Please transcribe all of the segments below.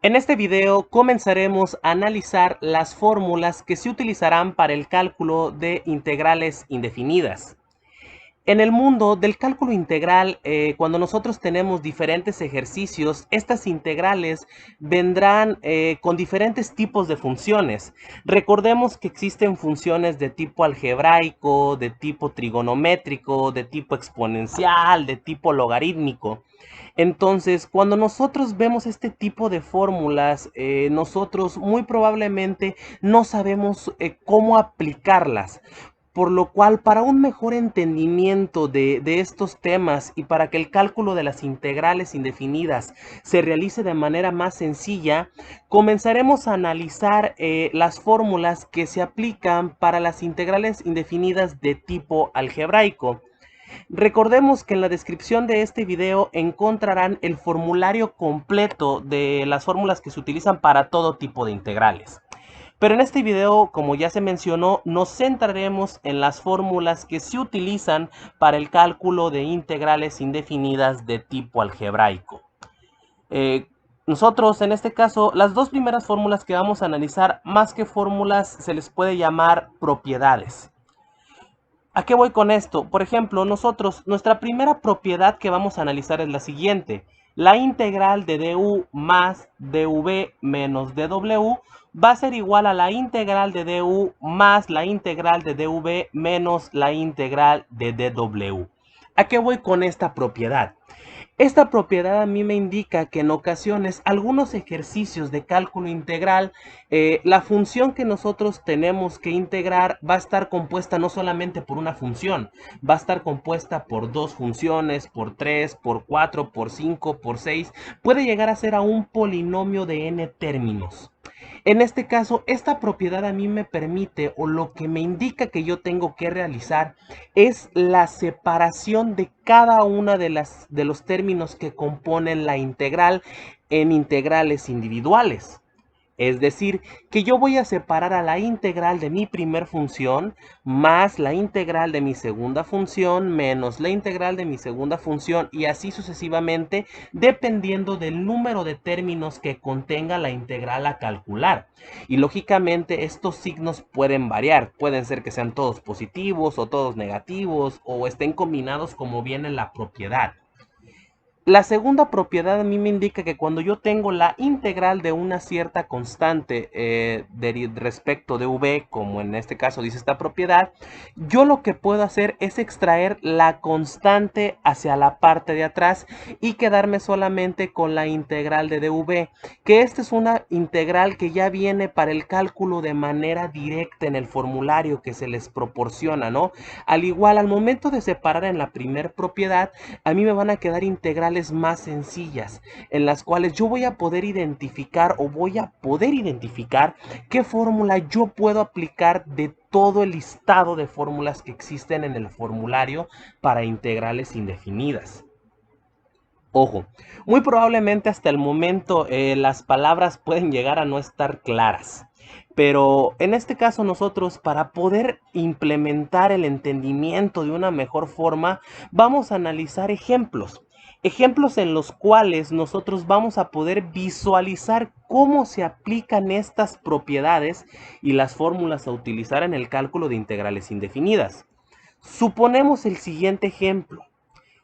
En este video comenzaremos a analizar las fórmulas que se utilizarán para el cálculo de integrales indefinidas. En el mundo del cálculo integral, cuando nosotros tenemos diferentes ejercicios, estas integrales vendrán con diferentes tipos de funciones. Recordemos que existen funciones de tipo algebraico, de tipo trigonométrico, de tipo exponencial, de tipo logarítmico. Entonces, cuando nosotros vemos este tipo de fórmulas, nosotros muy probablemente no sabemos cómo aplicarlas. Por lo cual, para un mejor entendimiento de estos temas y para que el cálculo de las integrales indefinidas se realice de manera más sencilla, comenzaremos a analizar las fórmulas que se aplican para las integrales indefinidas de tipo algebraico. Recordemos que en la descripción de este video encontrarán el formulario completo de las fórmulas que se utilizan para todo tipo de integrales. Pero en este video, como ya se mencionó, nos centraremos en las fórmulas que se utilizan para el cálculo de integrales indefinidas de tipo algebraico. Eh, Nosotros, en este caso, las dos primeras fórmulas que vamos a analizar, más que fórmulas, se les puede llamar propiedades. ¿A qué voy con esto? Por ejemplo, nuestra primera propiedad que vamos a analizar es la siguiente. La integral de du más dv menos dw va a ser igual a la integral de du más la integral de dv menos la integral de dw. ¿A qué voy con esta propiedad? Esta propiedad a mí me indica que en ocasiones algunos ejercicios de cálculo integral, la función que nosotros tenemos que integrar va a estar compuesta no solamente por una función, va a estar compuesta por dos funciones, por tres, por cuatro, por cinco, por seis, puede llegar a ser a un polinomio de n términos. En este caso, esta propiedad a mí me permite, o lo que me indica que yo tengo que realizar, es la separación de cada una de los términos que componen la integral en integrales individuales. Es decir, que yo voy a separar a la integral de mi primer función más la integral de mi segunda función menos la integral de mi segunda función y así sucesivamente dependiendo del número de términos que contenga la integral a calcular. Y lógicamente estos signos pueden variar, pueden ser que sean todos positivos o todos negativos o estén combinados como viene en la propiedad. La segunda propiedad a mí me indica que cuando yo tengo la integral de una cierta constante respecto de v, como en este caso dice esta propiedad, yo lo que puedo hacer es extraer la constante hacia la parte de atrás y quedarme solamente con la integral de dv, que esta es una integral que ya viene para el cálculo de manera directa en el formulario que se les proporciona, ¿no? Al igual, al momento de separar en la primer propiedad, a mí me van a quedar integrales más sencillas, en las cuales yo voy a poder identificar qué fórmula yo puedo aplicar de todo el listado de fórmulas que existen en el formulario para integrales indefinidas. Ojo, muy probablemente hasta el momento las palabras pueden llegar a no estar claras. Pero en este caso nosotros, para poder implementar el entendimiento de una mejor forma, vamos a analizar ejemplos. Ejemplos en los cuales nosotros vamos a poder visualizar cómo se aplican estas propiedades y las fórmulas a utilizar en el cálculo de integrales indefinidas. Suponemos el siguiente ejemplo.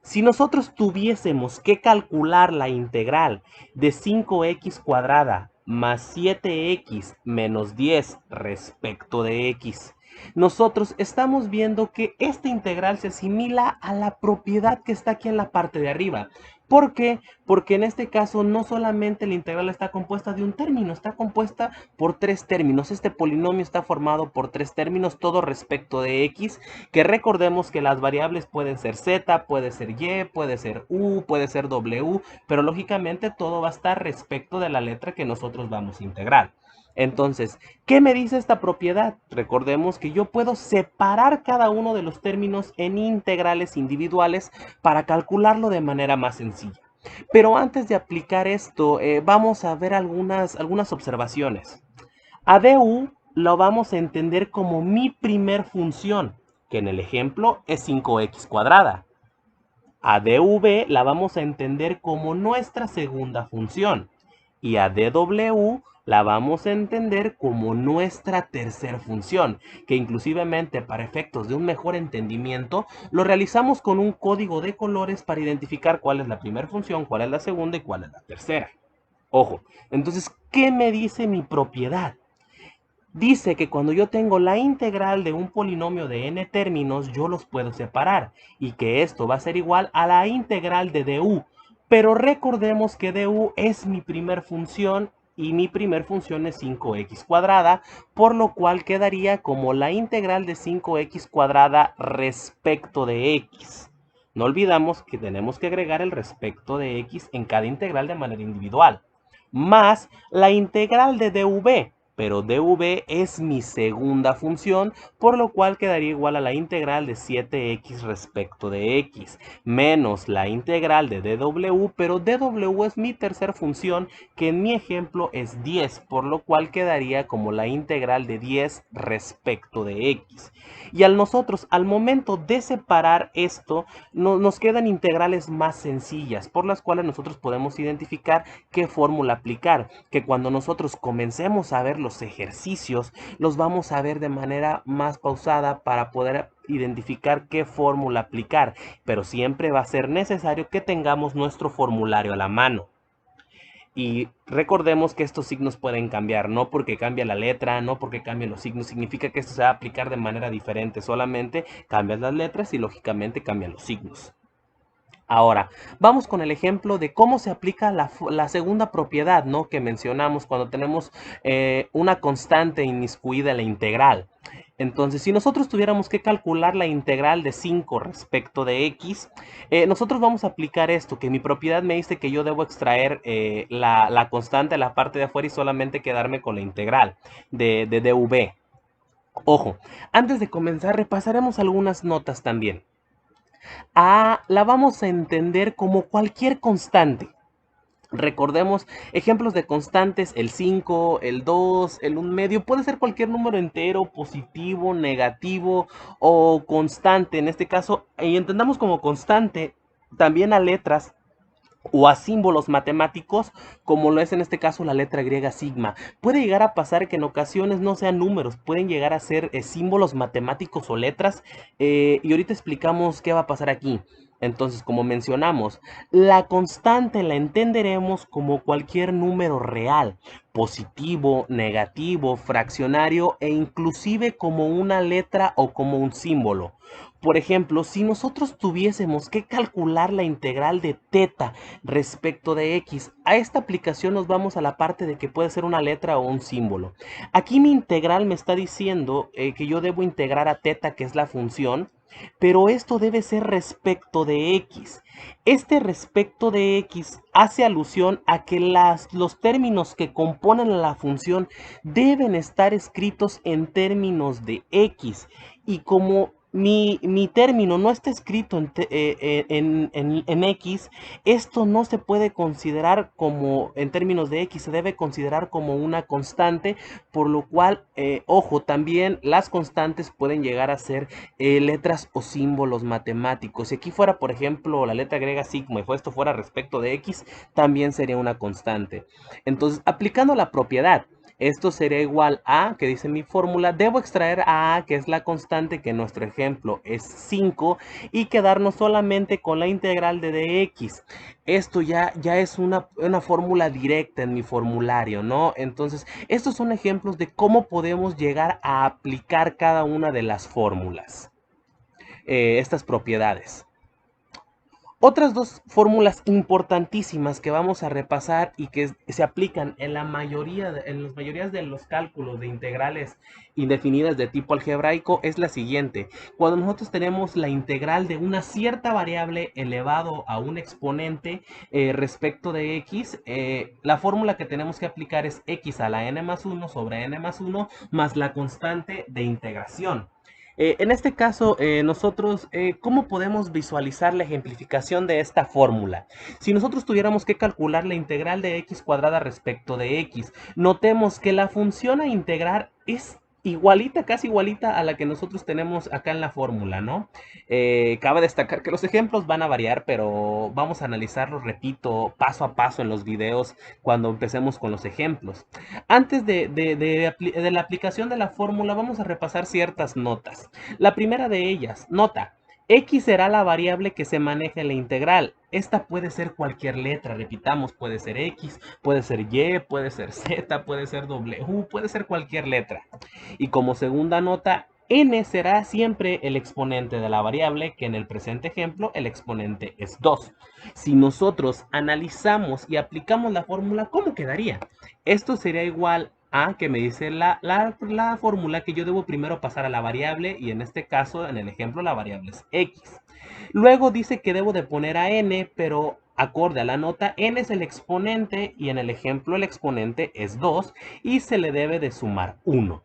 Si nosotros tuviésemos que calcular la integral de 5x cuadrada más 7x menos 10 respecto de x, nosotros estamos viendo que esta integral se asimila a la propiedad que está aquí en la parte de arriba. ¿Por qué? Porque en este caso no solamente la integral está compuesta de un término, está compuesta por tres términos. Este polinomio está formado por tres términos, todo respecto de x, que recordemos que las variables pueden ser z, puede ser y, puede ser u, puede ser w, pero lógicamente todo va a estar respecto de la letra que nosotros vamos a integrar. Entonces, ¿qué me dice esta propiedad? Recordemos que yo puedo separar cada uno de los términos en integrales individuales para calcularlo de manera más sencilla. Pero antes de aplicar esto, vamos a ver algunas observaciones. A du lo vamos a entender como mi primer función, que en el ejemplo es 5x cuadrada. A dv la vamos a entender como nuestra segunda función. y a dw la vamos a entender como nuestra tercera función, que inclusivemente para efectos de un mejor entendimiento, lo realizamos con un código de colores para identificar cuál es la primera función, cuál es la segunda y cuál es la tercera. Ojo, entonces, ¿qué me dice mi propiedad? Dice que cuando yo tengo la integral de un polinomio de n términos, yo los puedo separar y que esto va a ser igual a la integral de du. Pero recordemos que du es mi primer función y mi primer función es 5x cuadrada, por lo cual quedaría como la integral de 5x cuadrada respecto de x. No olvidamos que tenemos que agregar el respecto de x en cada integral de manera individual, más la integral de dv, pero dv es mi segunda función, por lo cual quedaría igual a la integral de 7x respecto de x, menos la integral de dw, pero dw es mi tercera función, que en mi ejemplo es 10, por lo cual quedaría como la integral de 10 respecto de x. Y al momento de separar esto, nos quedan integrales más sencillas, por las cuales nosotros podemos identificar qué fórmula aplicar, que cuando nosotros comencemos a ver los ejercicios, los vamos a ver de manera más pausada para poder identificar qué fórmula aplicar, pero siempre va a ser necesario que tengamos nuestro formulario a la mano. Y recordemos que estos signos pueden cambiar, no porque cambia la letra, no porque cambien los signos, significa que esto se va a aplicar de manera diferente, solamente cambian las letras y lógicamente cambian los signos. Ahora, vamos con el ejemplo de cómo se aplica la segunda propiedad, ¿no? Que mencionamos cuando tenemos una constante inmiscuida en la integral. Entonces, si nosotros tuviéramos que calcular la integral de 5 respecto de x, nosotros vamos a aplicar esto, que mi propiedad me dice que yo debo extraer la constante a la parte de afuera y solamente quedarme con la integral de dv. Ojo, antes de comenzar repasaremos algunas notas también. A la vamos a entender como cualquier constante. Recordemos ejemplos de constantes, el 5, el 2, el 1 medio, puede ser cualquier número entero, positivo, negativo o constante. En este caso, y entendamos como constante también a letras o a símbolos matemáticos, como lo es en este caso la letra griega sigma. Puede llegar a pasar que en ocasiones no sean números, pueden llegar a ser símbolos matemáticos o letras, y ahorita explicamos qué va a pasar aquí. Entonces, como mencionamos, la constante la entenderemos como cualquier número real, positivo, negativo, fraccionario e inclusive como una letra o como un símbolo. Por ejemplo, si nosotros tuviésemos que calcular la integral de teta respecto de x, a esta aplicación nos vamos a la parte de que puede ser una letra o un símbolo. Aquí mi integral me está diciendo que yo debo integrar a teta, que es la función, pero esto debe ser respecto de x. Este respecto de x hace alusión a que los términos que componen la función deben estar escritos en términos de x. Y como mi término no está escrito en x, esto no se puede considerar como en términos de x, se debe considerar como una constante, por lo cual, ojo, también las constantes pueden llegar a ser letras o símbolos matemáticos. Si aquí fuera, por ejemplo, la letra griega sigma y esto fuera respecto de x, también sería una constante. Entonces, aplicando la propiedad, esto sería igual a, que dice mi fórmula, debo extraer a, que es la constante, que en nuestro ejemplo es 5, y quedarnos solamente con la integral de dx. Esto ya es una fórmula directa en mi formulario, ¿no? Entonces, estos son ejemplos de cómo podemos llegar a aplicar cada una de las fórmulas, estas propiedades. Otras dos fórmulas importantísimas que vamos a repasar y que se aplican en las mayorías de los cálculos de integrales indefinidas de tipo algebraico es la siguiente. Cuando nosotros tenemos la integral de una cierta variable elevado a un exponente respecto de x, la fórmula que tenemos que aplicar es x a la n más 1 sobre n más 1 más la constante de integración. En este caso, nosotros, ¿cómo podemos visualizar la ejemplificación de esta fórmula? Si nosotros tuviéramos que calcular la integral de x cuadrada respecto de x, notemos que la función a integrar es igualita, casi igualita a la que nosotros tenemos acá en la fórmula, ¿no? Cabe destacar que los ejemplos van a variar, pero vamos a analizarlos, repito, paso a paso en los videos cuando empecemos con los ejemplos. Antes de la aplicación de la fórmula, vamos a repasar ciertas notas. La primera de ellas, nota. X será la variable que se maneja en la integral. Esta puede ser cualquier letra, repitamos, puede ser X, puede ser Y, puede ser Z, puede ser W, puede ser cualquier letra. Y como segunda nota, n será siempre el exponente de la variable, que en el presente ejemplo el exponente es 2. Si nosotros analizamos y aplicamos la fórmula, ¿cómo quedaría? Esto sería igual a que me dice la fórmula que yo debo primero pasar a la variable, y en este caso, en el ejemplo, la variable es x. Luego dice que debo de poner a n, pero acorde a la nota, n es el exponente y en el ejemplo el exponente es 2 y se le debe de sumar 1.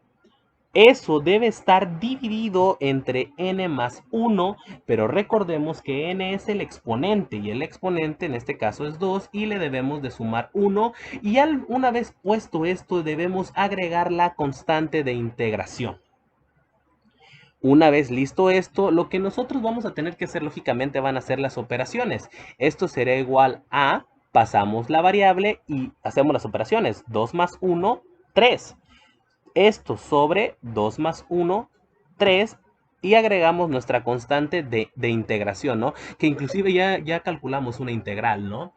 Eso debe estar dividido entre n más 1, pero recordemos que n es el exponente y el exponente en este caso es 2 y le debemos de sumar 1, y una vez puesto esto debemos agregar la constante de integración. Una vez listo esto, lo que nosotros vamos a tener que hacer lógicamente van a ser las operaciones. Esto será igual a, pasamos la variable y hacemos las operaciones. 2 más 1, 3. Esto sobre 2 más 1, 3, y agregamos nuestra constante de integración, ¿no? Que inclusive ya calculamos una integral, ¿no?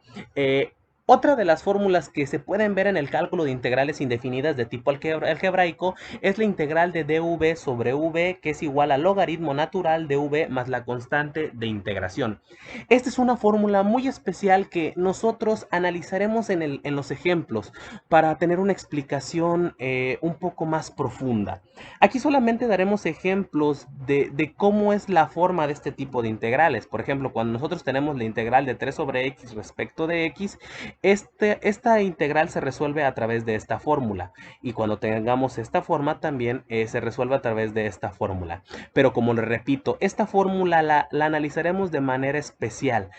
Otra de las fórmulas que se pueden ver en el cálculo de integrales indefinidas de tipo algebraico es la integral de dv sobre v, que es igual al logaritmo natural de v más la constante de integración. Esta es una fórmula muy especial que nosotros analizaremos en los ejemplos para tener una explicación un poco más profunda. Aquí solamente daremos ejemplos de cómo es la forma de este tipo de integrales. Por ejemplo, cuando nosotros tenemos la integral de 3 sobre x respecto de x, esta integral se resuelve a través de esta fórmula. Y cuando tengamos esta forma también se resuelve a través de esta fórmula. Pero como les repito, esta fórmula la analizaremos de manera especial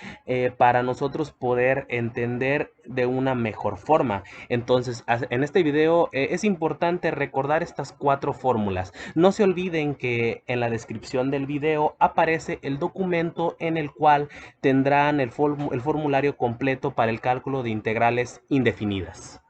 para nosotros poder entender de una mejor forma. Entonces, en este video es importante recordar estas 4 fórmulas. No se olviden que en la descripción del video aparece el documento en el cual tendrán el formulario completo para el cálculo de integrales indefinidas.